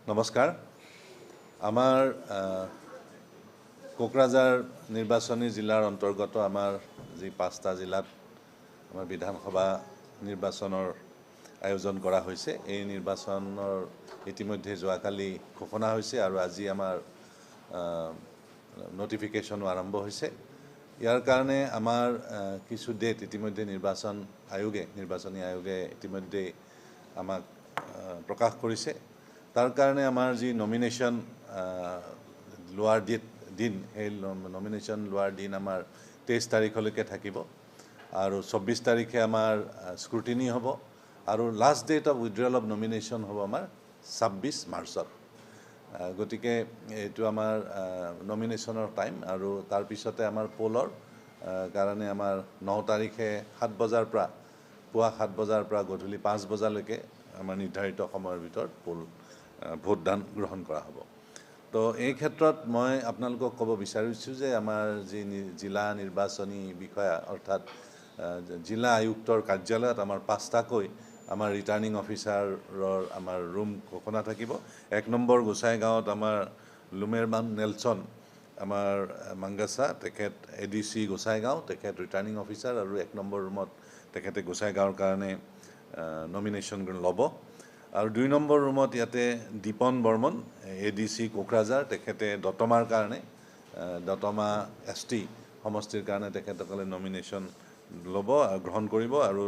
নমস্কাৰ। আমাৰ কোকৰাঝাৰ নিৰ্বাচনী জিলাৰ অন্তৰ্গত আমাৰ যি 5টা জিলাত আমাৰ বিধানসভা নিৰ্বাচনৰ আয়োজন কৰা হৈছে। এই নিৰ্বাচনৰ ইতিমধ্যে যোৱাকালি ঘোষণা হৈছে আৰু আজি আমাৰ নটিফিকেশ্যনো আৰম্ভ হৈছে। ইয়াৰ কাৰণে আমাৰ কিছু ডেট ইতিমধ্যে নিৰ্বাচনী আয়োগে ইতিমধ্যে আমাক প্ৰকাশ কৰিছে। তাৰ কাৰণে আমাৰ যি নমিনেশ্যন লোৱাৰ দিন সেই নমিনেশ্যন লোৱাৰ দিন আমাৰ 23 তাৰিখলৈকে থাকিব আৰু 24 তাৰিখে আমাৰ স্ক্ৰুটিনি হ'ব আৰু last date of withdrawal of nomination হ'ব আমাৰ 26 মাৰ্চত। গতিকে এইটো আমাৰ নমিনেশ্যনৰ টাইম আৰু তাৰপিছতে আমাৰ পোলৰ কাৰণে আমাৰ 9 তাৰিখে পুৱা 7 বজাৰ পৰা গধূলি 5 বজালৈকে আমাৰ নিৰ্ধাৰিত সময়ৰ ভিতৰত ভোটদান গ্ৰহণ কৰা হ'ব। তো এই ক্ষেত্ৰত মই আপোনালোকক ক'ব বিচাৰিছোঁ যে আমাৰ যি জিলা নিৰ্বাচনী বিষয়া অৰ্থাৎ জিলা আয়ুক্তৰ কাৰ্যালয়ত আমাৰ 5টাকৈ আমাৰ ৰিটাৰ্ণিং অফিচাৰৰ আমাৰ ৰুম ঘোষণা থাকিব। 1 নম্বৰ গোসাইগাঁৱত আমাৰ লুমেৰমান নেলছন আমাৰ মাংগাছা, তেখেত ADC গোসাইগাঁও, তেখেত ৰিটাৰ্ণিং অফিচাৰ আৰু 1 নম্বৰ ৰুমত তেখেতে গোসাইগাঁৱৰ কাৰণে নমিনেশ্যন ল'ব। আৰু 2 নম্বৰ ৰুমত ইয়াতে দীপন বৰ্মন ADC কোকৰাঝাৰ, তেখেতে দতমাৰ কাৰণে দতমা ST সমষ্টিৰ কাৰণে তেখেতসকলে নমিনেশ্যন ল'ব আৰু গ্ৰহণ কৰিব। আৰু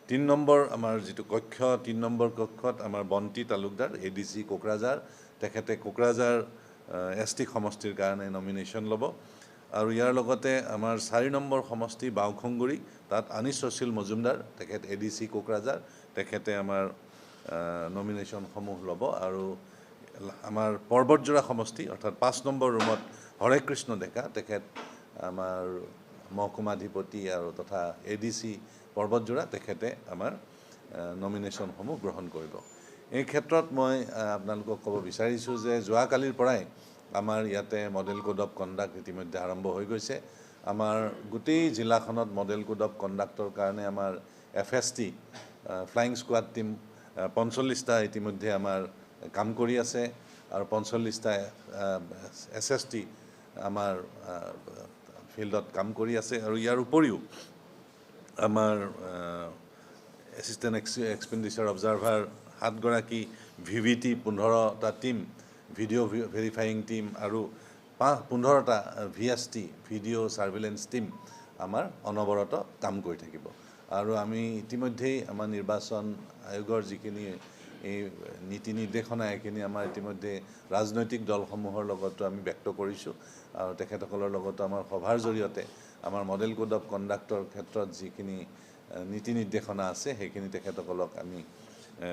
3 নম্বৰ আমাৰ যিটো কক্ষ 3 নম্বৰ কক্ষত আমাৰ বন্তি তালুকদাৰ ADC কোকৰাঝাৰ, তেখেতে কোকৰাঝাৰ ST সমষ্টিৰ কাৰণে নমিনেশ্যন ল'ব। আৰু ইয়াৰ লগতে আমাৰ 4 নম্বৰ সমষ্টি বাওখংগুৰি, তাত আনিছ ৰচিল মজুমদাৰ, তেখেত ADC কোকৰাঝাৰ, তেখেতে আমাৰ নমিনেশ্যনসমূহ ল'ব। আৰু আমাৰ পৰ্বতজোৰা সমষ্টি অৰ্থাৎ 5 নম্বৰ ৰুমত হৰে কৃষ্ণ ডেকা, তেখেত আমাৰ মহকুমাধিপতি আৰু তথা ADC পৰ্বতজোৰা, তেখেতে আমাৰ নমিনেশ্যনসমূহ গ্ৰহণ কৰিব। এই ক্ষেত্ৰত মই আপোনালোকক ক'ব বিচাৰিছোঁ যে যোৱাকালিৰ পৰাই আমাৰ ইয়াতে মডেল কোড অফ কণ্ডাক্ট ইতিমধ্যে আৰম্ভ হৈ গৈছে। আমাৰ গোটেই জিলাখনত মডেল কোড অফ কণ্ডাক্টৰ কাৰণে আমাৰ FST ফ্লাইং স্কোৱাড টিম 45টা ইতিমধ্যে আমাৰ কাম কৰি আছে আৰু 45টা SST আমাৰ ফিল্ডত কাম কৰি আছে। আৰু ইয়াৰ উপৰিও আমাৰ এছিষ্টেণ্ট এক্সপেণ্ডিচাৰ অবজাৰ্ভাৰ 7 গৰাকী, VVT 15টা team, video' verifying team আৰু 15টা VST ভিডিঅ' ছাৰ্ভেইলেঞ্চ টিম আমাৰ অনবৰত কাম কৰি থাকিব। আৰু আমি ইতিমধ্যেই আমাৰ নিৰ্বাচন আয়োগৰ যিখিনি এই নীতি নিৰ্দেশনা এইখিনি আমাৰ ইতিমধ্যে ৰাজনৈতিক দলসমূহৰ লগতো আমি ব্যক্ত কৰিছোঁ আৰু তেখেতসকলৰ লগতো আমাৰ সভাৰ জৰিয়তে আমাৰ মডেল কোড অফ কণ্ডাক্টৰ ক্ষেত্ৰত যিখিনি নীতি নিৰ্দেশনা আছে সেইখিনি তেখেতসকলক আমি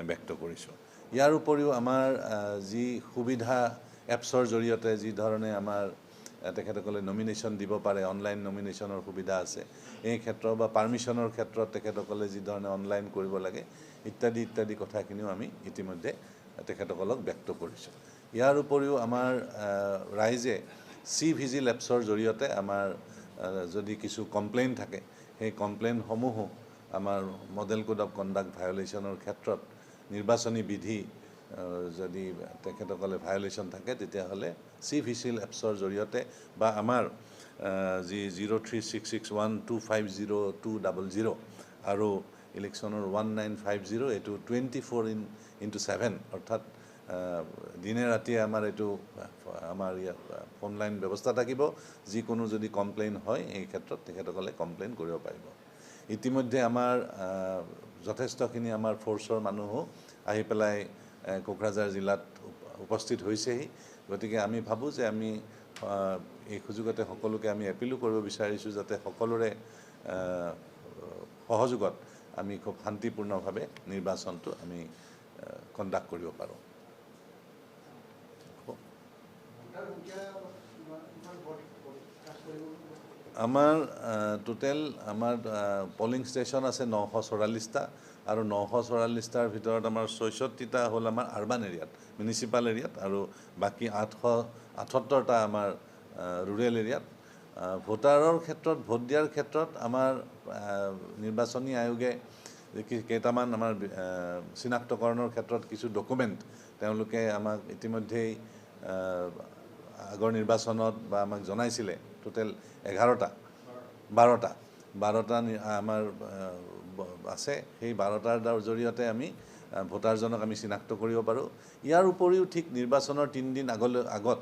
ব্যক্ত কৰিছোঁ। ইয়াৰ উপৰিও আমাৰ যি সুবিধা এপছৰ জৰিয়তে যি ধৰণে আমাৰ তেখেতসকলে নমিনেশ্যন দিব পাৰে, অনলাইন নমিনেশ্যনৰ সুবিধা আছে, এই ক্ষেত্ৰত বা পাৰ্মিশ্যনৰ ক্ষেত্ৰত তেখেতসকলে যি ধৰণে অনলাইন কৰিব লাগে ইত্যাদি কথাখিনিও আমি ইতিমধ্যে তেখেতসকলক ব্যক্ত কৰিছোঁ। ইয়াৰ উপৰিও আমাৰ ৰাইজে CVGIL এপছৰ জৰিয়তে আমাৰ যদি কিছু কমপ্লেইন থাকে সেই কমপ্লেইনসমূহো আমাৰ মডেল কোড অফ কণ্ডাক্ট ভায়লেশ্যনৰ ক্ষেত্ৰত নিৰ্বাচনী বিধি যদি তেখেতসকলে ভায়লেশ্যন থাকে তেতিয়াহ'লে CVGIL এপছৰ জৰিয়তে বা আমাৰ যি 036612502000 আৰু ইলেকশ্যনৰ 1950 এইটো 24/7 অৰ্থাৎ দিনে ৰাতিয়ে আমাৰ এইটো আমাৰ ইয়াত ফোন লাইন ব্যৱস্থা থাকিব। যিকোনো যদি কমপ্লেইন হয় এই ক্ষেত্ৰত তেখেতসকলে কমপ্লেইন কৰিব পাৰিব। ইতিমধ্যে আমাৰ যথেষ্টখিনি আমাৰ ফ'ৰ্চৰ মানুহো আহি পেলাই কোকৰাঝাৰ জিলাত উপস্থিত হৈছেহি। গতিকে আমি ভাবোঁ যে আমি এই সুযোগতে সকলোকে আমি এপিলো কৰিব বিচাৰিছোঁ যাতে সকলোৰে সহযোগত আমি খুব শান্তিপূৰ্ণভাৱে নিৰ্বাচনটো আমি কণ্ডাক্ট কৰিব পাৰোঁ। আমাৰ টোটেল আমাৰ পলিং ষ্টেচন আছে 944টা আৰু 944টাৰ ভিতৰত আমাৰ 66টা হ'ল আমাৰ আৰ্বান এৰিয়াত, মিউনিচিপাল এৰিয়াত আৰু বাকী 878টা আমাৰ ৰুৰেল এৰিয়াত। ভোটাৰৰ ক্ষেত্ৰত ভোট দিয়াৰ ক্ষেত্ৰত আমাৰ নিৰ্বাচনী আয়োগে কেইটামান আমাৰ চিনাক্তকৰণৰ ক্ষেত্ৰত কিছু ডকুমেণ্ট তেওঁলোকে আমাক ইতিমধ্যেই আগৰ নিৰ্বাচনত বা আমাক জনাইছিলে টোটেল 12টা আমাৰ আছে। সেই 12টাৰ জৰিয়তে আমি ভোটাৰজনক আমি চিনাক্ত কৰিব পাৰোঁ। ইয়াৰ উপৰিও ঠিক নিৰ্বাচনৰ 3 দিন আগত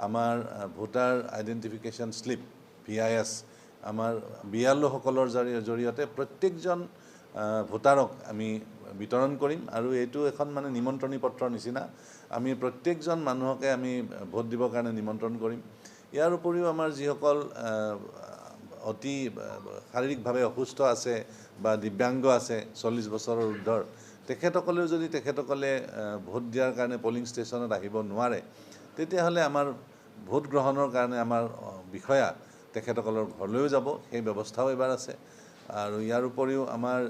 আমাৰ ভোটাৰ আইডেণ্টিফিকেশ্যন শ্লিপ VIS আমাৰ বিয়াল্লুসকলৰ জৰিয়তে প্ৰত্যেকজন ভোটাৰক আমি বিতৰণ কৰিম আৰু এইটো এখন মানে নিমন্ত্ৰণী পত্ৰৰ নিচিনা আমি প্ৰত্যেকজন মানুহকে আমি ভোট দিবৰ কাৰণে নিমন্ত্ৰণ কৰিম। ইয়াৰ উপৰিও আমাৰ যিসকল অতি শাৰীৰিকভাৱে অসুস্থ আছে বা দিব্যাংগ আছে 40 বছৰৰ ঊৰ্ধৰ তেখেতসকলেও যদি তেখেতসকলে ভোট দিয়াৰ কাৰণে পলিং ষ্টেচনত আহিব নোৱাৰে তেতিয়াহ'লে আমাৰ ভোট গ্ৰহণৰ কাৰণে আমাৰ বিষয়া তেখেতসকলৰ ঘৰলৈও যাব, সেই ব্যৱস্থাও এবাৰ আছে। আৰু ইয়াৰ উপৰিও আমাৰ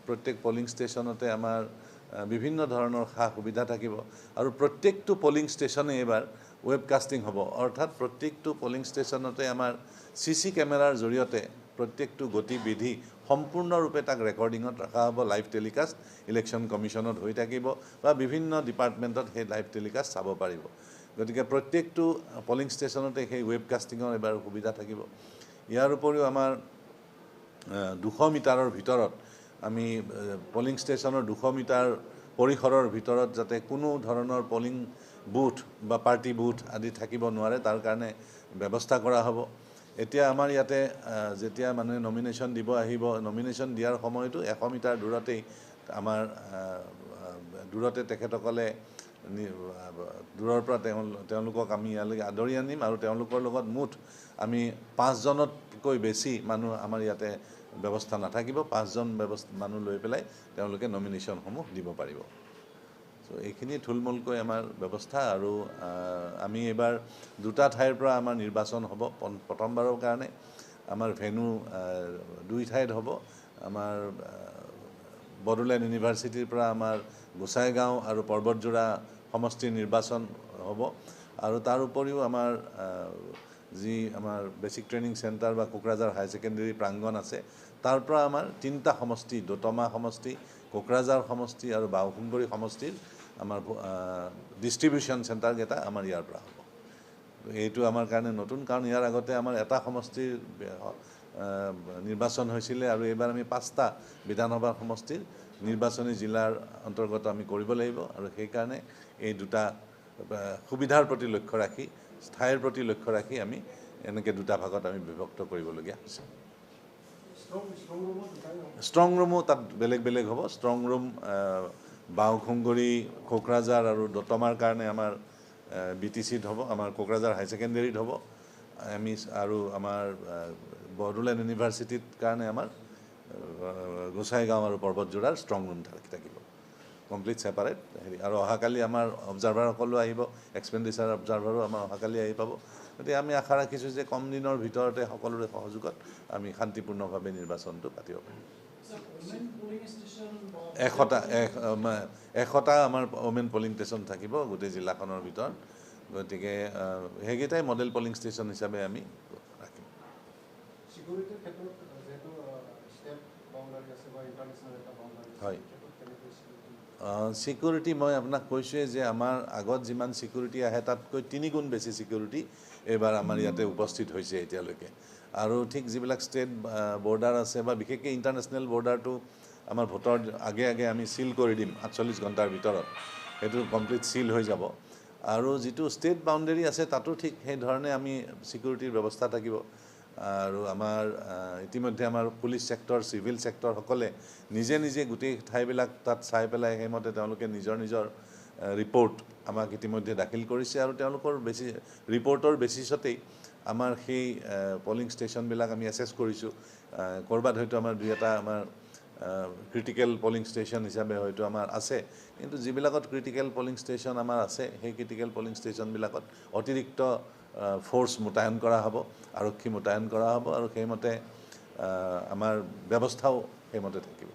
প্ৰত্যেক পলিং ষ্টেচনতে আমাৰ বিভিন্ন ধৰণৰ সা সুবিধা থাকিব আৰু প্ৰত্যেকটো পলিং ষ্টেচনে এবাৰ ৱেবকাষ্টিং হ'ব, অৰ্থাৎ প্ৰত্যেকটো পলিং ষ্টেচনতে আমাৰ CC কেমেৰাৰ জৰিয়তে প্ৰত্যেকটো গতিবিধি সম্পূৰ্ণৰূপে তাক ৰেকৰ্ডিঙত ৰখা হ'ব। লাইভ টেলিকাষ্ট ইলেকশ্যন কমিশ্যনত হৈ থাকিব বা বিভিন্ন ডিপাৰ্টমেণ্টত সেই লাইভ টেলিকাষ্ট চাব পাৰিব। গতিকে প্ৰত্যেকটো পলিং ষ্টেচনতে সেই ৱেবকাষ্টিঙৰ এবাৰ সুবিধা থাকিব। ইয়াৰ উপৰিও আমাৰ 200 মিটাৰৰ ভিতৰত আমি পলিং ষ্টেচনৰ 200 মিটাৰ পৰিসৰৰ ভিতৰত যাতে কোনো ধৰণৰ পলিং বুথ বা পাৰ্টি বুথ আদি থাকিব নোৱাৰে তাৰ কাৰণে ব্যৱস্থা কৰা হ'ব। এতিয়া আমাৰ ইয়াতে যেতিয়া মানুহে নমিনেশ্যন দিব আহিব, নমিনেশ্যন দিয়াৰ সময়তো 100 মিটাৰ দূৰতেই আমাৰ দূৰতে তেখেতসকলে দূৰৰ পৰা তেওঁলোকক আমি ইয়ালৈকে আদৰি আনিম আৰু তেওঁলোকৰ লগত মুঠ আমি 5জনতকৈ বেছি মানুহ আমাৰ ইয়াতে ব্যৱস্থা নাথাকিব। 5জন মানুহ লৈ পেলাই তেওঁলোকে নমিনেশ্যনসমূহ দিব পাৰিব। চ' এইখিনি থুলমূলকৈ আমাৰ ব্যৱস্থা আৰু আমি এইবাৰ 2টা ঠাইৰ পৰা আমাৰ নিৰ্বাচন হ'ব। প্ৰথমবাৰৰ কাৰণে আমাৰ ভেনু 2 ঠাইত হ'ব। আমাৰ বড়োলেণ্ড ইউনিভাৰ্চিটিৰ পৰা আমাৰ গোসাইগাঁও আৰু পৰ্বতজোৰা সমষ্টিৰ নিৰ্বাচন হ'ব আৰু তাৰ উপৰিও আমাৰ যি আমাৰ বেচিক ট্ৰেইনিং চেণ্টাৰ বা কোকৰাঝাৰ হাই ছেকেণ্ডেৰী প্ৰাংগণ আছে তাৰ পৰা আমাৰ 3টা সমষ্টি, দতমা সমষ্টি, কোকৰাঝাৰ সমষ্টি আৰু বাওসুন্দৰী সমষ্টিৰ আমাৰ ডিষ্ট্ৰিবিউশ্যন চেণ্টাৰকেইটা আমাৰ ইয়াৰ পৰা হ'ব। এইটো আমাৰ কাৰণে নতুন, কাৰণ ইয়াৰ আগতে আমাৰ এটা সমষ্টিৰ নিৰ্বাচন হৈছিলে আৰু এইবাৰ আমি 5টা বিধানসভা সমষ্টিৰ নিৰ্বাচনী জিলাৰ অন্তৰ্গত আমি কৰিব লাগিব আৰু সেইকাৰণে এই 2টা সুবিধাৰ প্ৰতি লক্ষ্য ৰাখি, ঠাইৰ প্ৰতি লক্ষ্য ৰাখি আমি এনেকৈ 2টা ভাগত আমি বিভক্ত কৰিবলগীয়া হৈছে। ষ্ট্ৰং ৰুমো তাত বেলেগ বেলেগ হ'ব। ষ্ট্ৰং ৰুম বাওসুন্দৰী, কোকৰাঝাৰ আৰু দতমাৰ কাৰণে আমাৰ BTCত হ'ব, আমাৰ কোকৰাঝাৰ হাই ছেকেণ্ডেৰীত হ'ব আমি, আৰু আমাৰ বড়োলেণ্ড ইউনিভাৰ্চিটিৰ কাৰণে আমাৰ গোসাইগাঁও আৰু পৰ্বতজোৰাৰ ষ্ট্ৰং ৰুম থাকিব, কমপ্লিট ছেপাৰেট হেৰি। আৰু অহাকালি আমাৰ অবজাৰভাৰসকলো আহিব, এক্সপেণ্ডিচাৰ অবজাৰভাৰো আমাৰ অহাকালি আহি পাব। গতিকে আমি আশা ৰাখিছোঁ যে কম দিনৰ ভিতৰতে সকলোৰে সহযোগত আমি শান্তিপূৰ্ণভাৱে নিৰ্বাচনটো পাতিব পাৰিম। 100টা আমাৰ ওমেন পলিং ষ্টেচন থাকিব গোটেই জিলাখনৰ ভিতৰত। গতিকে সেইকেইটাই মডেল পলিং ষ্টেচন হিচাপে আমি ৰাখিম। হয়, ছিকিউৰিটি মই আপোনাক কৈছোঁৱেই যে আমাৰ আগত যিমান ছিকিউৰিটি আহে তাতকৈ 3 গুণ বেছি ছিকিউৰিটি এইবাৰ আমাৰ ইয়াতে উপস্থিত হৈছে এতিয়ালৈকে। আৰু ঠিক যিবিলাক ষ্টেট বৰ্ডাৰ আছে বা বিশেষকৈ ইণ্টাৰনেশ্যনেল বৰ্ডাৰটো আমাৰ ভোটৰ আগে আগে আমি চিল কৰি দিম 48 ঘণ্টাৰ ভিতৰত, সেইটো কমপ্লিট চিল হৈ যাব। আৰু যিটো ষ্টেট বাউণ্ডেৰী আছে তাতো ঠিক সেইধৰণে আমি ছিকিউৰিটিৰ ব্যৱস্থা থাকিব। আৰু আমাৰ ইতিমধ্যে আমাৰ পুলিচ ছেক্টৰ, চিভিল ছেক্টৰসকলে নিজে নিজে গোটেই ঠাইবিলাক তাত চাই পেলাই সেইমতে তেওঁলোকে নিজৰ নিজৰ ৰিপৰ্ট আমাক ইতিমধ্যে দাখিল কৰিছে আৰু তেওঁলোকৰ ৰিপৰ্টৰ বেচিছতেই আমাৰ সেই পলিং ষ্টেচনবিলাক আমি এছেছ কৰিছোঁ। ক'ৰবাত হয়তো আমাৰ 2-এটা আমাৰ ক্ৰিটিকেল পলিং ষ্টেচন হিচাপে হয়তো আমাৰ আছে, কিন্তু যিবিলাকত ক্ৰিটিকেল পলিং ষ্টেচন আমাৰ আছে সেই ক্ৰিটিকেল পলিং ষ্টেচনবিলাকত অতিৰিক্ত ফ'ৰ্চ মোতায়েন কৰা হ'ব, আৰক্ষী মোতায়েন কৰা হ'ব আৰু সেইমতে আমাৰ ব্যৱস্থাও সেইমতে থাকিব।